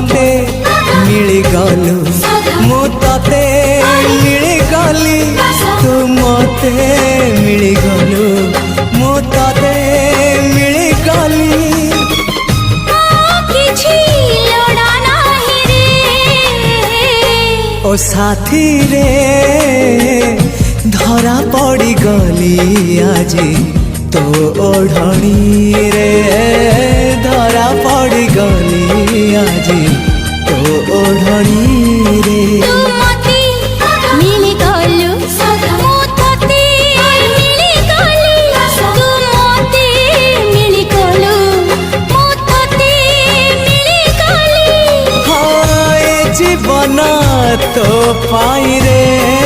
मते मिली गलु मु तते मिली गली तू मते मिली गलु मु तते मिली गली ओ साथी रे धरा पड़ी गली आज तो ओढ़नी रे धरा पड़ी गली आज तो ओढ़नी रे जीवन तो पाई रे